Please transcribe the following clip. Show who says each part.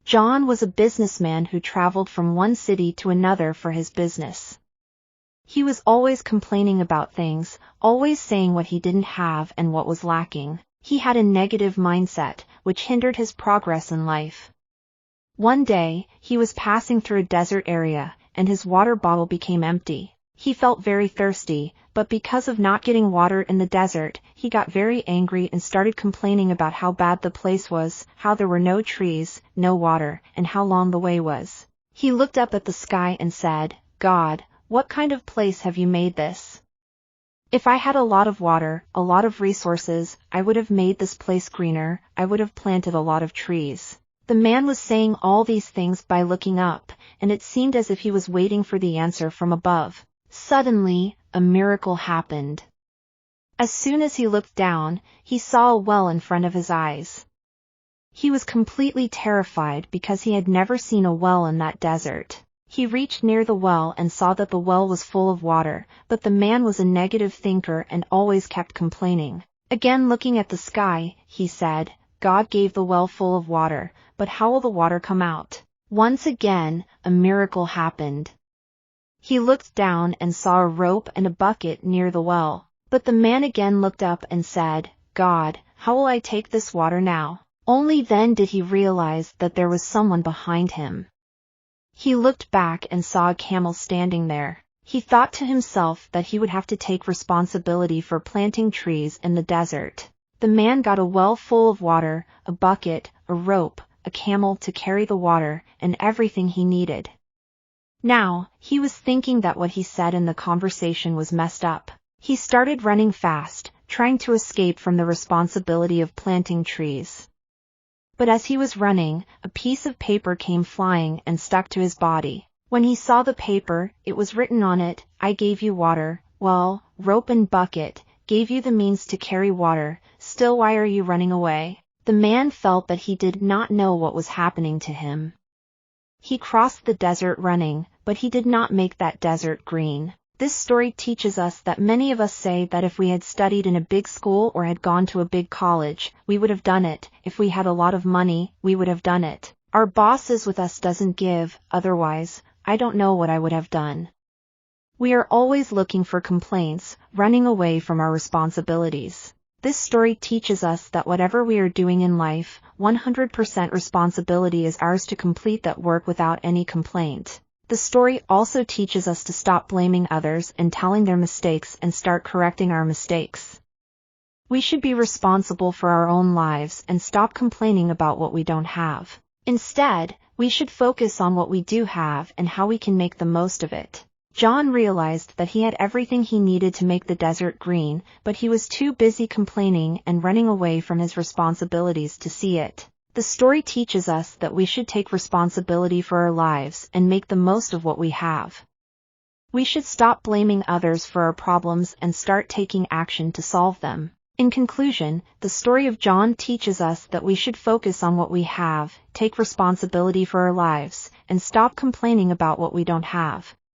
Speaker 1: John was a businessman who traveled from one city to another for his business. He was always complaining about things, always saying what he didn't have and what was lacking. He had a negative mindset, which hindered his progress in life. One day, he was passing through a desert area, and his water bottle became empty. He felt very thirsty, but because of not getting water in the desert, he got very angry and started complaining about how bad the place was, how there were no trees, no water, and how long the way was. He looked up at the sky and said, "God, what kind of place have you made this? If I had a lot of water, a lot of resources, I would have made this place greener, I would have planted a lot of trees." The man was saying all these things by looking up, and it seemed as if he was waiting for the answer from above. Suddenly, a miracle happened. As soon as he looked down, he saw a well in front of his eyes. He was completely terrified because he had never seen a well in that desert. He reached near the well and saw that the well was full of water, but the man was a negative thinker and always kept complaining. Again looking at the sky, he said, "God gave the well full of water, but how will the water come out?" Once again, a miracle happened. He looked down and saw a rope and a bucket near the well. But the man again looked up and said, "God, how will I take this water now?" Only then did he realize that there was someone behind him. He looked back and saw a camel standing there. He thought to himself that he would have to take responsibility for planting trees in the desert. The man got a well full of water, a bucket, a rope, a camel to carry the water, and everything he needed. Now, he was thinking that what he said in the conversation was messed up. He started running fast, trying to escape from the responsibility of planting trees. But as he was running, a piece of paper came flying and stuck to his body. When he saw the paper, it was written on it, "I gave you water, well, rope and bucket, gave you the means to carry water, still why are you running away?" The man felt that he did not know what was happening to him. He crossed the desert running, but he did not make that desert green. This story teaches us that many of us say that if we had studied in a big school or had gone to a big college, we would have done it. If we had a lot of money, we would have done it. Our boss is with us doesn't give, otherwise, I don't know what I would have done. We are always looking for complaints, running away from our responsibilities. This story teaches us that whatever we are doing in life, 100% responsibility is ours to complete that work without any complaint. The story also teaches us to stop blaming others and telling their mistakes and start correcting our mistakes. We should be responsible for our own lives and stop complaining about what we don't have. Instead, we should focus on what we do have and how we can make the most of it. John realized that he had everything he needed to make the desert green, but he was too busy complaining and running away from his responsibilities to see it. The story teaches us that we should take responsibility for our lives and make the most of what we have. We should stop blaming others for our problems and start taking action to solve them. In conclusion, the story of John teaches us that we should focus on what we have, take responsibility for our lives, and stop complaining about what we don't have.